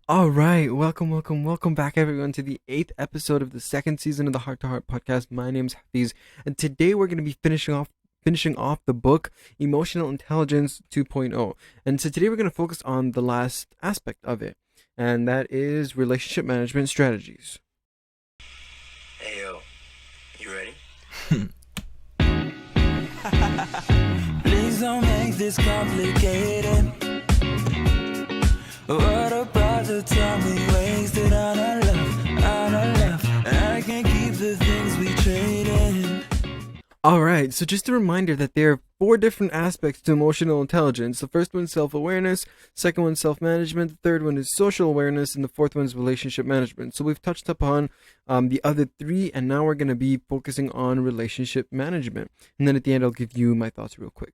All right, welcome back, everyone, to the eighth episode of the second season of the Heart to Heart podcast. My name's Hafiz, and today we're going to be finishing off the book Emotional Intelligence 2.0. And so today we're going to focus on the last aspect of it, and that is relationship management strategies. Hey yo, you ready? Please don't make this complicated. What about the time we wasted on our love? And I can't keep the things we traded. All right, so just a reminder that there are four different aspects to emotional intelligence. The first one is self-awareness, second one is self-management, the third one is social awareness, and the fourth one is relationship management. So we've touched upon the other three, and now we're going to be focusing on relationship management. And then at the end, I'll give you my thoughts real quick.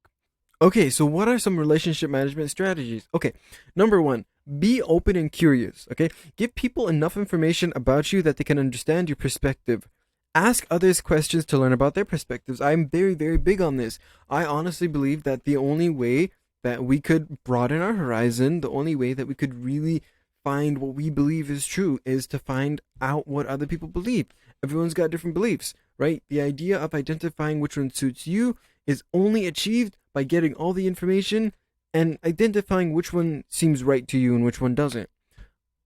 Okay, so what are some relationship management strategies? Okay, number one, be open and curious. Okay, give people enough information about you that they can understand your perspective. Ask others questions to learn about their perspectives. I'm very, very big on this. I honestly believe that the only way that we could broaden our horizon, the only way that we could really find what we believe is true is to find out what other people believe. Everyone's got different beliefs, right? The idea of identifying which one suits you is only achieved by getting all the information and identifying which one seems right to you and which one doesn't.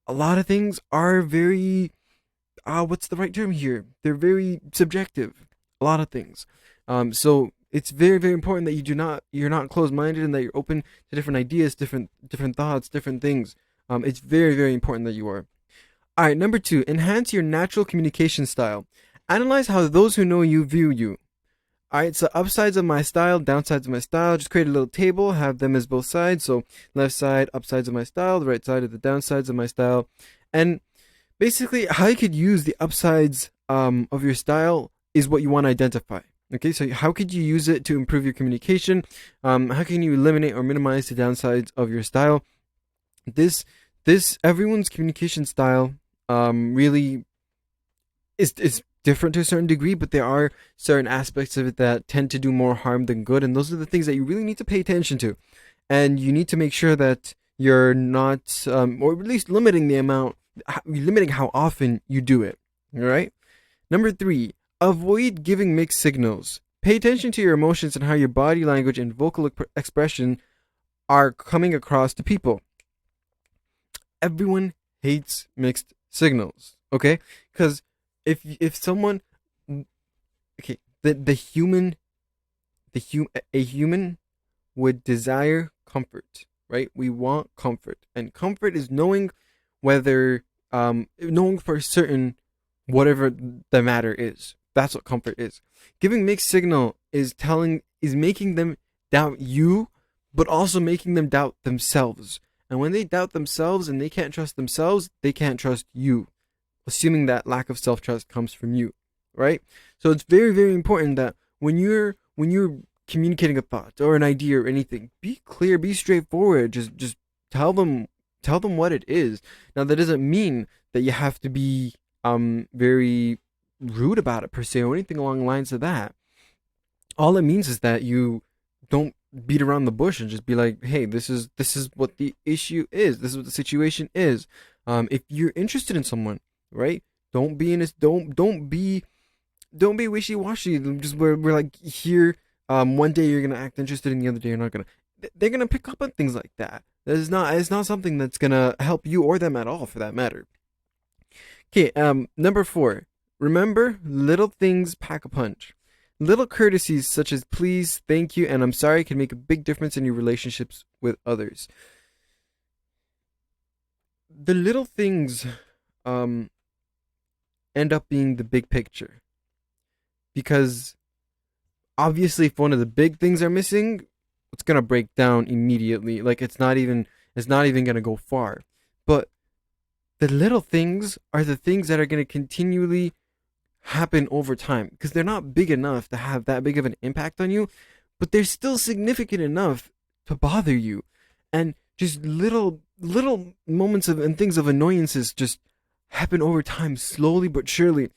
A lot of things are very what's the right term here? They're very subjective. A lot of things. So it's very, very important that you're not closed minded and that you're open to different ideas, different thoughts, different things. It's very, very important that you are. All right, number two, enhance your natural communication style. Analyze how those who know you view you. All right, so upsides of my style, downsides of my style. Just create a little table, have them as both sides. So left side, upsides of my style, the right side of the downsides of my style, and basically how you could use the upsides of your style is what you want to identify. Okay, so how could you use it to improve your communication? How can you eliminate or minimize the downsides of your style? This everyone's communication style really is different to a certain degree, but there are certain aspects of it that tend to do more harm than good, and those are the things that you really need to pay attention to, and you need to make sure that you're not, or at least limiting how often you do it. All right. Number three, avoid giving mixed signals. Pay attention to your emotions and how your body language and vocal expression are coming across to people. Everyone hates mixed signals. Okay, because if someone, okay, a human would desire comfort, right? We want comfort, and comfort is whether knowing for certain whatever the matter is. That's what comfort is. Giving mixed signal is making them doubt you, but also making them doubt themselves. And when they doubt themselves and they can't trust themselves, they can't trust you, assuming that lack of self trust comes from you, right? So it's very, very important that when you're communicating a thought or an idea or anything, be clear, be straightforward. Just tell them what it is. Now that doesn't mean that you have to be very rude about it per se or anything along the lines of that. All it means is that you don't beat around the bush and just be like, hey, this is what the issue is. This is what the situation is. If you're interested in someone, right? Don't be in this. Don't be wishy washy. Just we're like here. One day you're gonna act interested, and the other day you're not gonna. They're gonna pick up on things like that. It's not something that's gonna help you or them at all, for that matter. Okay. Number four. Remember, little things pack a punch. Little courtesies such as please, thank you, and I'm sorry can make a big difference in your relationships with others. The little things um, end up being the big picture because obviously, if one of the big things are missing, it's gonna break down immediately. Like it's not even gonna go far. But the little things are the things that are gonna continually happen over time because they're not big enough to have that big of an impact on you, but they're still significant enough to bother you. And just little moments of and things of annoyances just happen over time, slowly but surely,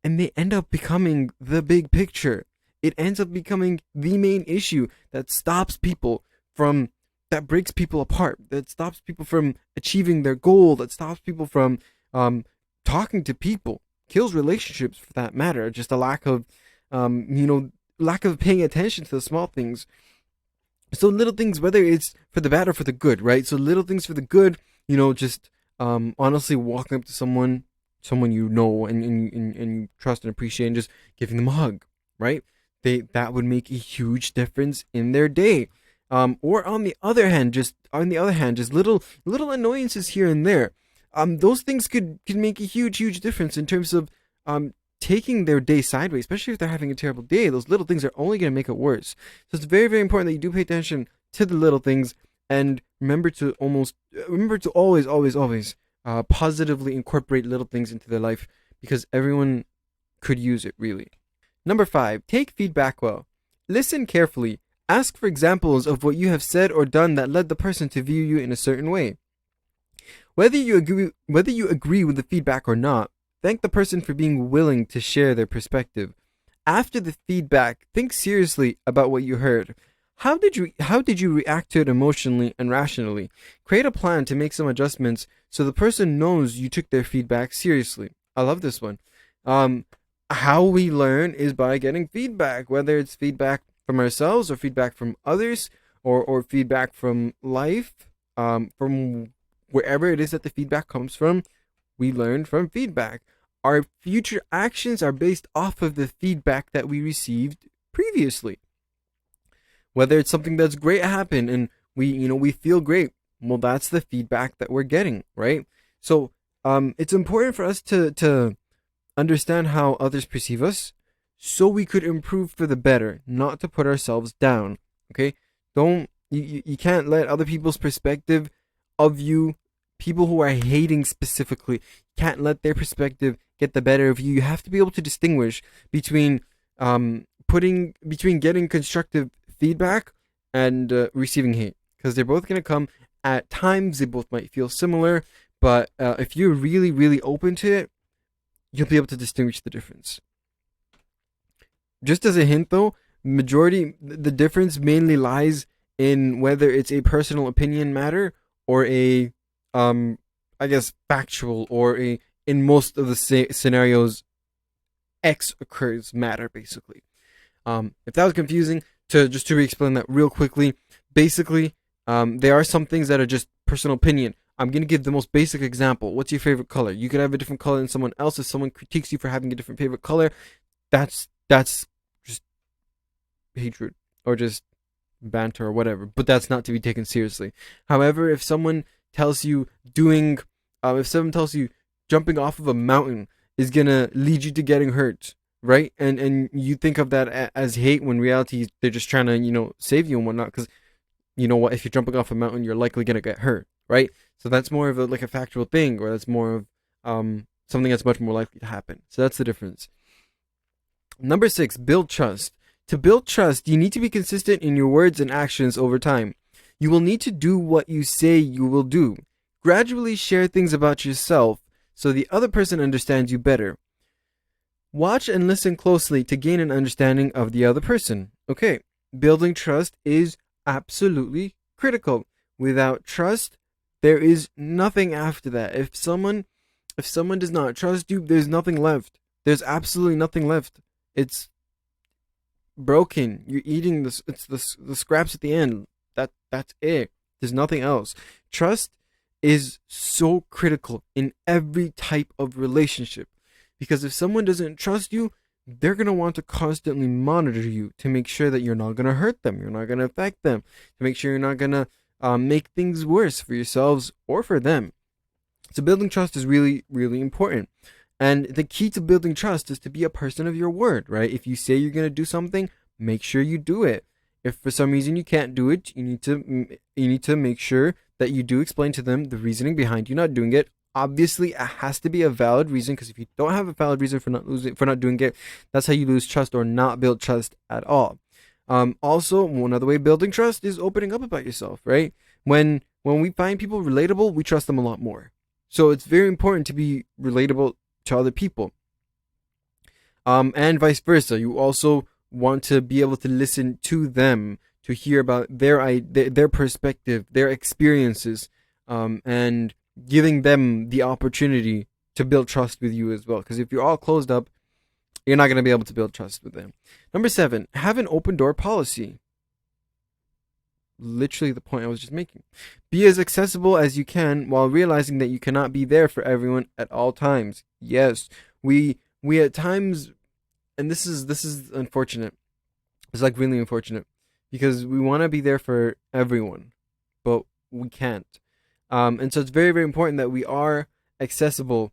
and they end up becoming the big picture. It ends up becoming the main issue that stops people from breaks people apart, that stops people from achieving their goal, that stops people from talking to people, kills relationships for that matter. Just a lack of lack of paying attention to the small things. So little things, whether it's for the bad or for the good, right? So little things for the good, just honestly walking up to someone you know and you trust and appreciate, and just giving them a hug, right? That would make a huge difference in their day. Or on the other hand, just little annoyances here and there. Those things could make a huge difference in terms of taking their day sideways, especially if they're having a terrible day. Those little things are only going to make it worse. So it's very, very important that you do pay attention to the little things, and remember to always positively incorporate little things into their life, because everyone could use it, really. Number 5, take feedback well. Listen carefully. Ask for examples of what you have said or done that led the person to view you in a certain way. Whether you agree with the feedback or not, thank the person for being willing to share their perspective. After the feedback, think seriously about what you heard. How did you react to it emotionally and rationally? Create a plan to make some adjustments so the person knows you took their feedback seriously. I love this one. How we learn is by getting feedback, whether it's feedback from ourselves or feedback from others, or feedback from life, from wherever it is that the feedback comes from. We learn from feedback. Our future actions are based off of the feedback that we received previously. Whether it's something that's great happened and we feel great, well, that's the feedback that we're getting, right? So it's important for us to understand how others perceive us, so we could improve for the better, not to put ourselves down. Okay, you can't let other people's perspective of you, people who are hating specifically, can't let their perspective get the better of you. You have to be able to distinguish between getting constructive feedback and receiving hate, because they're both going to come at times. They both might feel similar, but if you're really, really open to it, you'll be able to distinguish the difference. Just as a hint though, the difference mainly lies in whether it's a personal opinion matter or a factual, or in most of the scenarios, X occurs matter, basically. If that was confusing, to re-explain that real quickly, basically, there are some things that are just personal opinion. I'm going to give the most basic example. What's your favorite color? You could have a different color than someone else. If someone critiques you for having a different favorite color, that's just hatred or just banter or whatever. But that's not to be taken seriously. However, if someone tells you jumping off of a mountain is going to lead you to getting hurt, right? And you think of that as hate, when in reality they're just trying to, save you and whatnot, because you know what, if you're jumping off a mountain, you're likely going to get hurt, right? So that's more of a factual thing, or that's more of something that's much more likely to happen. So that's the difference. Number 6, build trust. To build trust, you need to be consistent in your words and actions over time. You will need to do what you say you will do. Gradually share things about yourself so the other person understands you better. Watch and listen closely to gain an understanding of the other person. Okay, building trust is absolutely critical. Without trust, there is nothing after that. If someone does not trust you, there's nothing left. There's absolutely nothing left. It's broken. You're eating this. It's the scraps at the end. That's it. There's nothing else. Trust is so critical in every type of relationship, because if someone doesn't trust you, they're going to want to constantly monitor you to make sure that you're not going to hurt them, you're not going to affect them, to make sure you're not going to make things worse for yourselves or for them. So building trust is really, really important. And the key to building trust is to be a person of your word, right? If you say you're going to do something, make sure you do it. If for some reason you can't do it, you need to make sure that you do explain to them the reasoning behind you not doing it. Obviously, it has to be a valid reason, because if you don't have a valid reason for not doing it, that's how you lose trust or not build trust at all. Also, one other way building trust is opening up about yourself, right? When we find people relatable, we trust them a lot more. So it's very important to be relatable to other people. And vice versa. You also want to be able to listen to them to hear about their perspective, their experiences, and giving them the opportunity to build trust with you as well. Because if you're all closed up, you're not going to be able to build trust with them. Number 7, have an open door policy. Literally the point I was just making. Be as accessible as you can while realizing that you cannot be there for everyone at all times. Yes, we at times, and this is unfortunate. It's like really unfortunate because we want to be there for everyone, but we can't. And so it's very, very important that we are accessible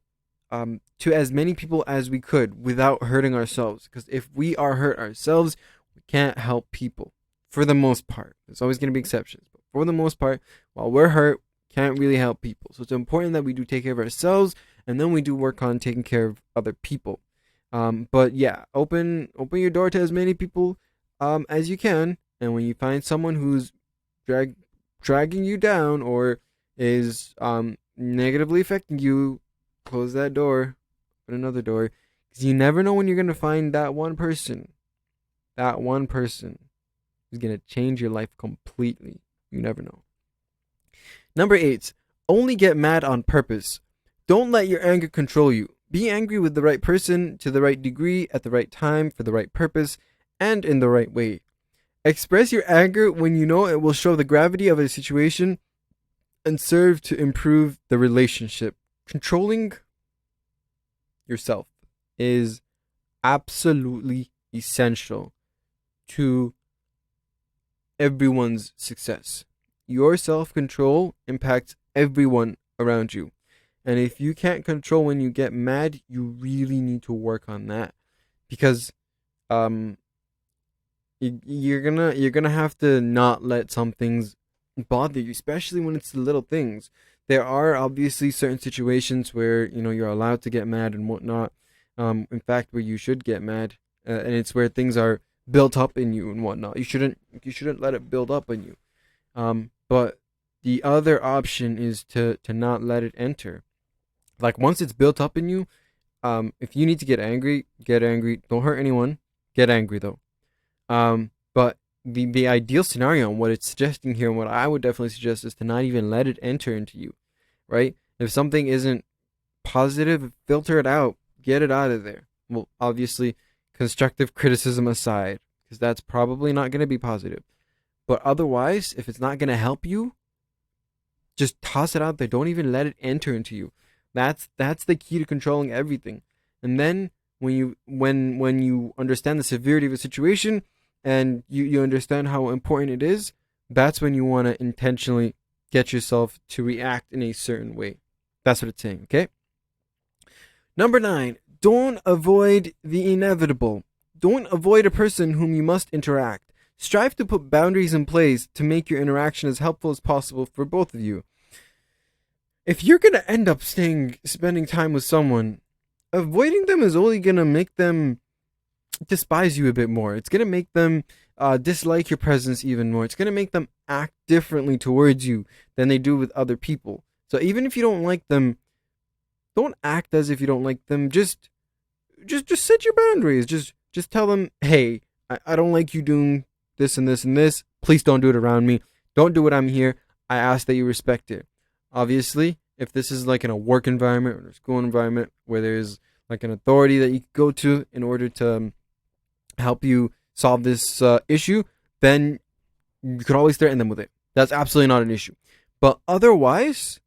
to as many people as we could without hurting ourselves. Because if we are hurt ourselves, we can't help people. For the most part, there's always going to be exceptions, but for the most part, while we're hurt, can't really help people. So it's important that we do take care of ourselves, and then we do work on taking care of other people. But yeah, open your door to as many people as you can, and when you find someone who's dragging you down or is negatively affecting you, close that door, open another door, because you never know when you're going to find that one person. That one person is going to change your life completely. You never know. Number 8, only get mad on purpose. Don't let your anger control you. Be angry with the right person, to the right degree, at the right time, for the right purpose, and in the right way. Express your anger when you know it will show the gravity of a situation and serve to improve the relationship. Controlling yourself is absolutely essential to everyone's success. Your self-control impacts everyone around you. And if you can't control when you get mad, you really need to work on that. Because you're gonna have to not let some things bother you, especially when it's the little things. There are obviously certain situations where you're allowed to get mad and whatnot. In fact, where you should get mad, and it's where things are built up in you and whatnot. You shouldn't let it build up in you. But the other option is to not let it enter. Like once it's built up in you, if you need to get angry, get angry. Don't hurt anyone. Get angry though. But the ideal scenario and what it's suggesting here, and what I would definitely suggest, is to not even let it enter into you, right? If something isn't positive, filter it out. Get it out of there. Well, obviously, constructive criticism aside, because that's probably not going to be positive. But otherwise, if it's not going to help you, just toss it out there. Don't even let it enter into you. That's the key to controlling everything. And then when you understand the severity of a situation and you understand how important it is, that's when you want to intentionally get yourself to react in a certain way. That's what it's saying, okay? Number 9, don't avoid the inevitable. Don't avoid a person whom you must interact. Strive to put boundaries in place to make your interaction as helpful as possible for both of you. If you're going to end up spending time with someone, avoiding them is only going to make them despise you a bit more. It's going to make them dislike your presence even more. It's going to make them act differently towards you than they do with other people. So even if you don't like them, don't act as if you don't like them. Just set your boundaries. Just tell them, hey, I don't like you doing this and this and this. Please don't do it around me. Don't do it. I'm here. I ask that you respect it. Obviously, if this is like in a work environment or a school environment where there's like an authority that you can go to in order to help you solve this issue, then you could always threaten them with it. That's absolutely not an issue. But otherwise,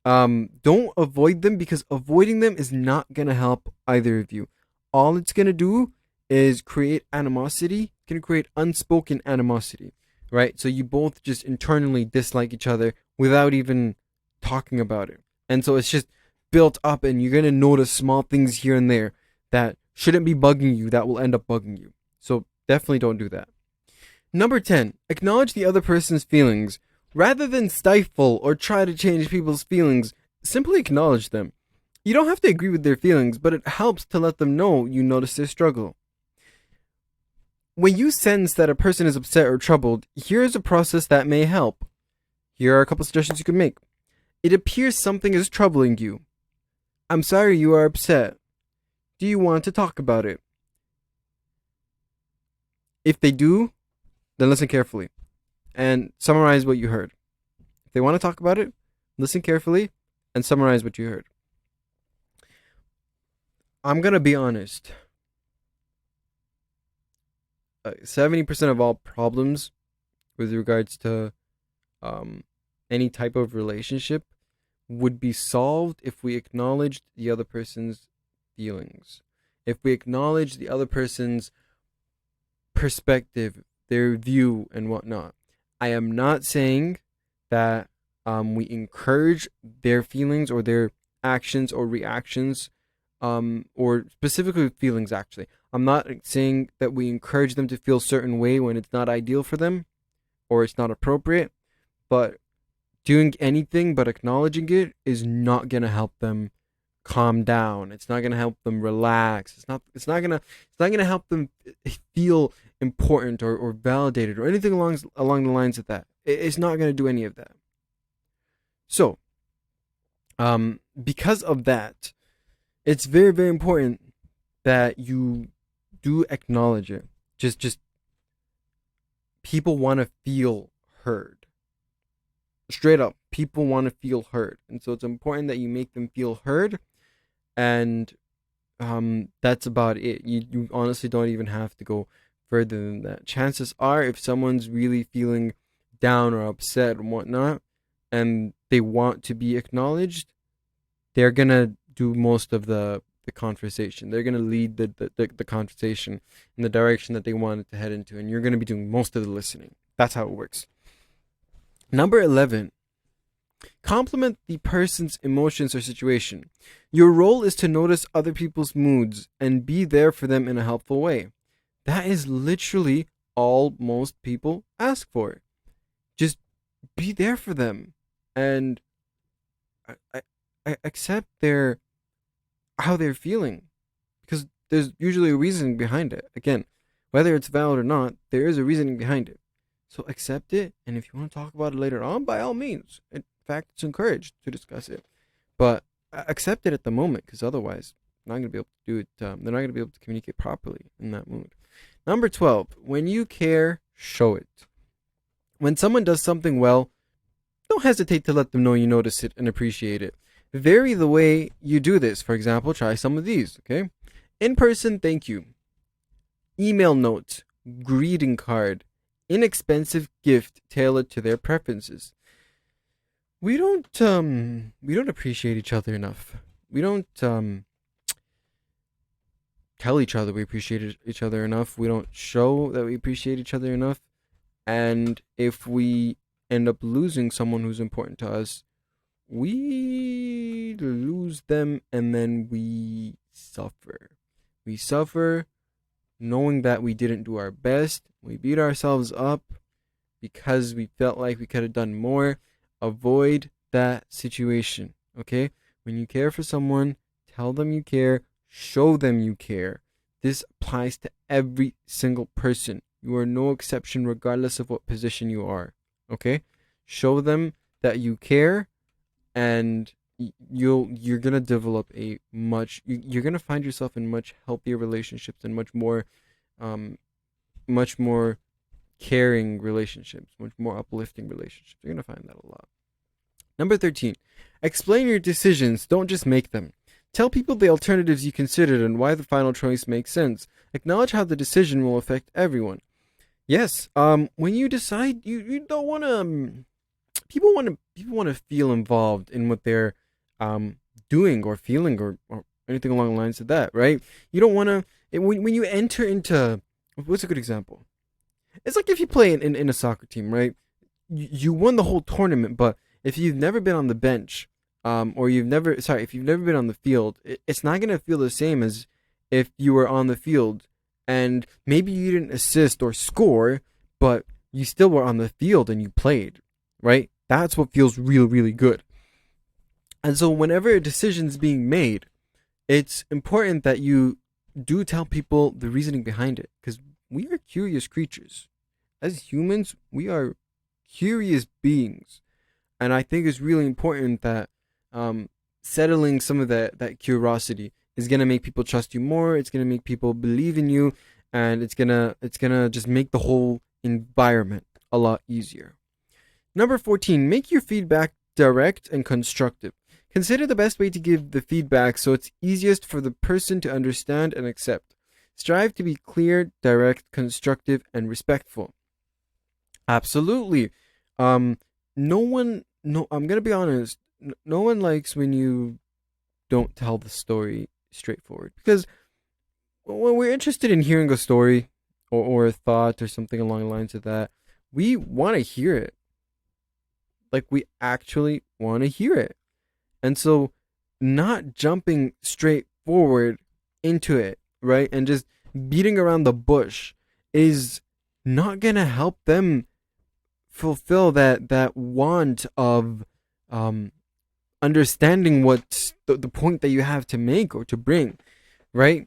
don't avoid them, because avoiding them is not going to help either of you. All it's going to do is create animosity. It's going to create unspoken animosity, right? So you both just internally dislike each other without even talking about it. And so it's just built up, and you're going to notice small things here and there that shouldn't be bugging you that will end up bugging you. So definitely don't do that. Number 10, acknowledge the other person's feelings. Rather than stifle or try to change people's feelings, simply acknowledge them. You don't have to agree with their feelings, but it helps to let them know you notice their struggle. When you sense that a person is upset or troubled, here is a process that may help. Here are a couple suggestions you can make. It appears something is troubling you. I'm sorry you are upset. Do you want to talk about it? If they do, then listen carefully. and summarize what you heard. If they want to talk about it, listen carefully and summarize what you heard. I'm going to be honest. 70% of all problems with regards to any type of relationship would be solved if we acknowledged the other person's feelings. If we acknowledge the other person's perspective, their view, and whatnot. I am not saying that we encourage their feelings or their actions or reactions, or specifically feelings, actually. I'm not saying that we encourage them to feel a certain way when it's not ideal for them or it's not appropriate, but doing anything but acknowledging it is not going to help them calm down. It's not going to help them relax. It's not going to help them feel important or validated or anything along the lines of that. It's not going to do any of that. So, because of that, it's very, very important that you do acknowledge it. Just people want to feel heard. Straight up, people want to feel heard. And so it's important that you make them feel heard. And that's about it. You honestly don't even have to go further than that. Chances are, if someone's really feeling down or upset and whatnot, and they want to be acknowledged, they're going to do most of the conversation. They're going to lead the conversation in the direction that they want it to head into, and you're going to be doing most of the listening. That's how it works. Number 11, compliment the person's emotions or situation. Your role is to notice other people's moods and be there for them in a helpful way. That is literally all most people ask for. Just be there for them and I accept how they're feeling, because there's usually a reason behind it. Again, whether it's valid or not, there is a reasoning behind it. So accept it, and if you want to talk about it later on, by all means. In fact, it's encouraged to discuss it. But accept it at the moment, because otherwise, they're not going to be able to do it. They're not going to be able to communicate properly in that mood. Number 12, when you care, show it. When someone does something well, don't hesitate to let them know you notice it and appreciate it. Vary the way you do this. For example, try some of these, okay? In-person thank you. Email note. Greeting card. Inexpensive gift tailored to their preferences. We don't appreciate each other enough. We don't tell each other we appreciate each other enough. We don't show that we appreciate each other enough. And if we end up losing someone who's important to us, we lose them and then we suffer. We suffer knowing that we didn't do our best. We beat ourselves up because we felt like we could have done more. Avoid that situation, okay? When you care for someone, tell them you care, show them you care. This applies to every single person. You are no exception regardless of what position you are, okay? Show them that you care, and you're gonna develop you're gonna find yourself in much healthier relationships and much more caring relationships, much more uplifting relationships. You're gonna find that a lot. Number 13, explain your decisions. Don't just make them. Tell people the alternatives you considered and why the final choice makes sense. Acknowledge how the decision will affect everyone. Yes, when you decide, you don't want to. People want to feel involved in what they're doing or feeling or anything along the lines of that, right? You don't want to. When you enter into, what's a good example? It's like if you play in a soccer team, right? You won the whole tournament, but if you've never been on the bench, or if you've never been on the field, it's not gonna feel the same as if you were on the field and maybe you didn't assist or score, but you still were on the field and you played, right? That's what feels really, really good. And so whenever a decision's being made, it's important that you do tell people the reasoning behind it, because we are curious creatures. As humans, we are curious beings. And I think it's really important that settling some of that curiosity is going to make people trust you more. It's going to make people believe in you, and it's going to just make the whole environment a lot easier. Number 14, make your feedback direct and constructive. Consider the best way to give the feedback so it's easiest for the person to understand and accept. Strive to be clear, direct, constructive, and respectful. Absolutely. I'm gonna be honest. No one likes when you don't tell the story straightforward, because when we're interested in hearing a story or a thought or something along the lines of that, we want to hear it. Like, we actually want to hear it. And so, not jumping straight forward into it, right, and just beating around the bush is not gonna help them fulfill that want of understanding what's the point that you have to make or to bring, right?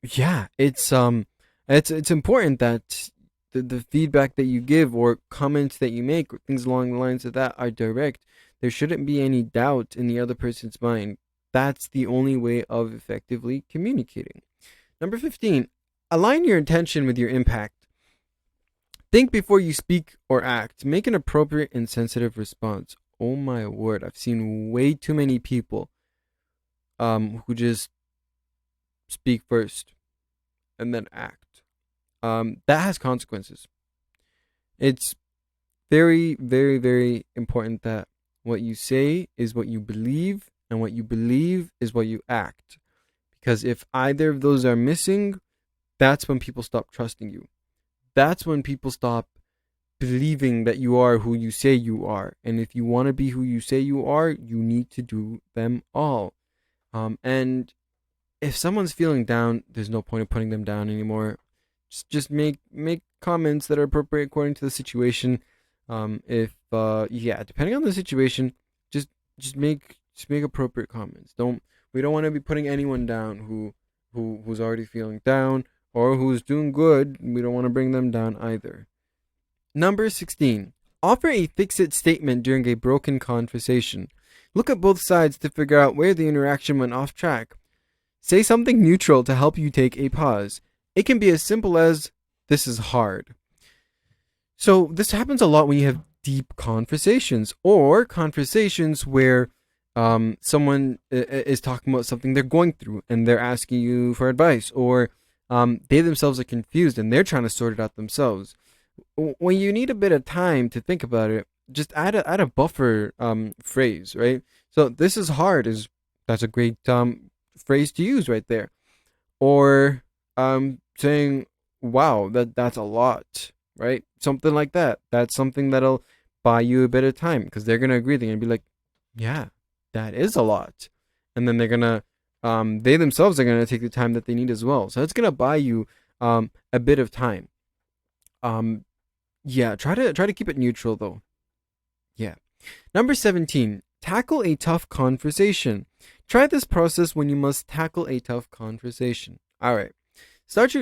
Yeah, it's important that the feedback that you give or comments that you make or things along the lines of that are direct. There shouldn't be any doubt in the other person's mind. That's the only way of effectively communicating. Number 15, align your intention with your impact. Think before you speak or act. Make an appropriate and sensitive response. Oh my word, I've seen way too many people who just speak first and then act. That has consequences. It's very, very, very important that what you say is what you believe, and what you believe is what you act. Because if either of those are missing, that's when people stop trusting you. That's when people stop believing that you are who you say you are. And if you want to be who you say you are, you need to do them all. And if someone's feeling down, there's no point of putting them down anymore. Just make comments that are appropriate according to the situation. Depending on the situation, just make appropriate comments. We don't want to be putting anyone down who's already feeling down or who's doing good. We don't want to bring them down either. Number 16, offer a fix-it statement during a broken conversation. Look at both sides to figure out where the interaction went off track. Say something neutral to help you take a pause. It can be as simple as, "This is hard." So this happens a lot when you have deep conversations, or conversations where someone is talking about something they're going through and they're asking you for advice, or they themselves are confused and they're trying to sort it out themselves. When you need a bit of time to think about it, just add a buffer phrase, right? So "this is hard" that's a great phrase to use right there. Or saying, "Wow, that's a lot," right? Something like that. That's something that'll buy you a bit of time, because they're gonna agree. They're gonna be like, "Yeah, that is a lot," and then they're gonna they themselves are gonna take the time that they need as well. So it's gonna buy you a bit of time. Try to keep it neutral though. Yeah. Number 17, tackle a tough conversation. Try this process when you must tackle a tough conversation. All right.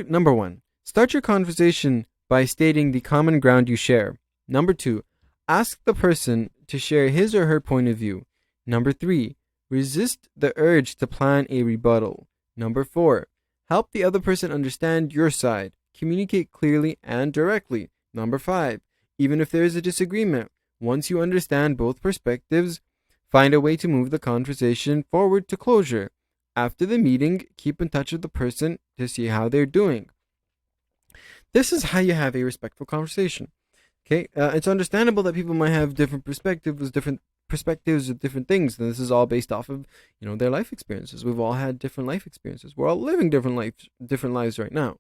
Number 1. Start your conversation by stating the common ground you share. Number 2. Ask the person to share his or her point of view. Number 3. Resist the urge to plan a rebuttal. Number 4. Help the other person understand your side. Communicate clearly and directly. Number 5. Even if there is a disagreement, once you understand both perspectives, find a way to move the conversation forward to closure. After the meeting, keep in touch with the person to see how they're doing. This is how you have a respectful conversation. Okay, it's understandable that people might have different perspectives of different things. And this is all based off of their life experiences. We've all had different life experiences. We're all living different lives right now.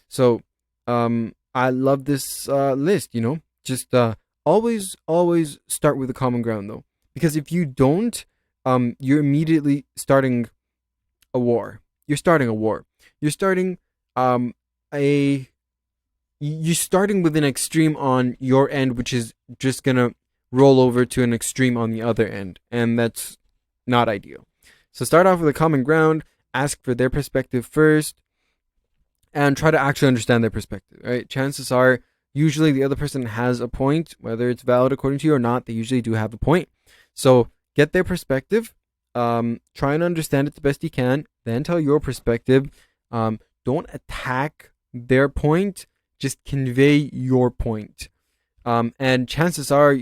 So I love this list. Just always start with a common ground though, because if you don't, you're immediately starting a war. You're starting with an extreme on your end, which is just gonna roll over to an extreme on the other end, and that's not ideal. So start off with a common ground, ask for their perspective first, and try to actually understand their perspective, right? Chances are, usually the other person has a point, whether it's valid according to you or not, they usually do have a point. So get their perspective, try and understand it the best you can, then tell your perspective. Don't attack their point. Just convey your point. And chances are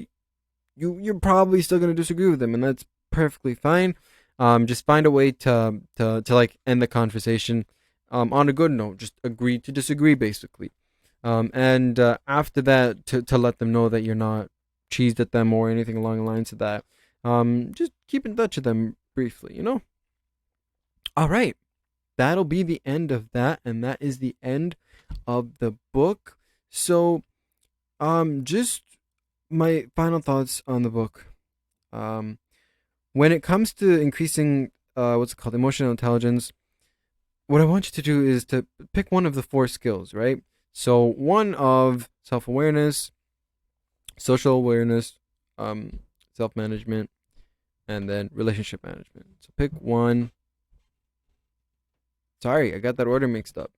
you're probably still going to disagree with them, and that's perfectly fine. Just find a way to like end the conversation on a good note. Just agree to disagree, basically. And after that, to let them know that you're not cheesed at them or anything along the lines of that. Just keep in touch with them briefly, All right, that'll be the end of that, and that is the end of the book. So, just my final thoughts on the book. When it comes to increasing, what's it called, emotional intelligence, what I want you to do is to pick one of the 4 skills, right? So one of self-awareness, social awareness, self-management, and then relationship management. So pick one. Sorry, I got that order mixed up.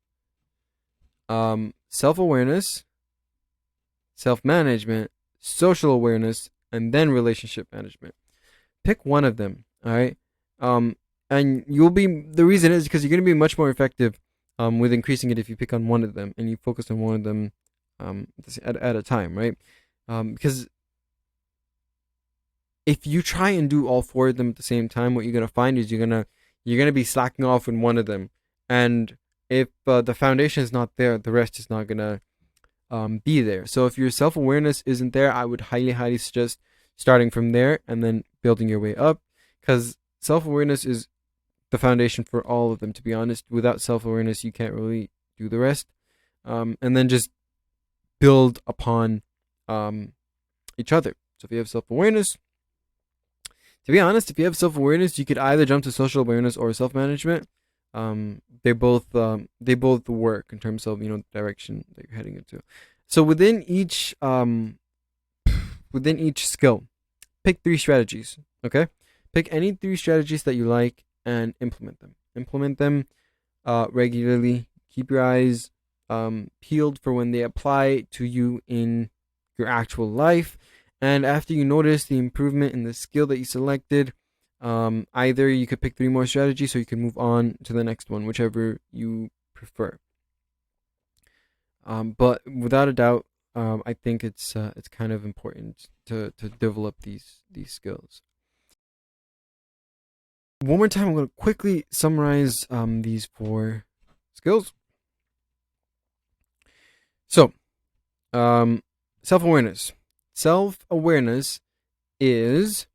Self-awareness, self-management, social awareness, and then relationship management. Pick one of them, all right? And the reason is because you're going to be much more effective with increasing it if you pick on one of them and you focus on one of them at a time, right? Because if you try and do all 4 of them at the same time, what you're going to find is you're going to be slacking off in one of them. And if the foundation is not there, the rest is not going to be there. So if your self-awareness isn't there, I would highly, highly suggest starting from there and then building your way up, because self-awareness is the foundation for all of them, to be honest. Without self-awareness, you can't really do the rest. And then just build upon each other. So if you have self-awareness, to be honest, if you have self-awareness, you could either jump to social awareness or self-management. They both work in terms of the direction that you're heading into. So within each skill, pick 3 strategies. Okay, pick any 3 strategies that you like and implement them. Implement them regularly. Keep your eyes peeled for when they apply to you in your actual life. And after you notice the improvement in the skill that you selected, either you could pick 3 more strategies, so you can move on to the next one, whichever you prefer. But without a doubt, I think it's kind of important to develop these skills. One more time, I'm going to quickly summarize these 4 skills. So, self-awareness. Self-awareness is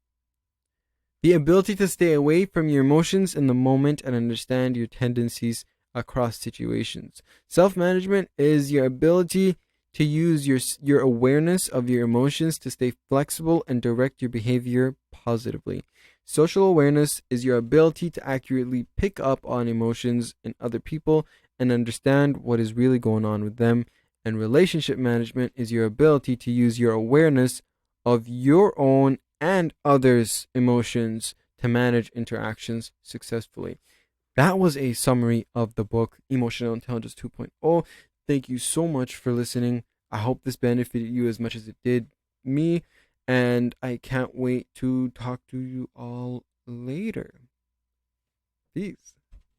the ability to stay away from your emotions in the moment and understand your tendencies across situations. Self-management is your ability to use your awareness of your emotions to stay flexible and direct your behavior positively. Social awareness is your ability to accurately pick up on emotions in other people and understand what is really going on with them. And relationship management is your ability to use your awareness of your own and others' emotions to manage interactions successfully. That was a summary of the book, Emotional Intelligence 2.0. Thank you so much for listening. I hope this benefited you as much as it did me, and I can't wait to talk to you all later. Peace.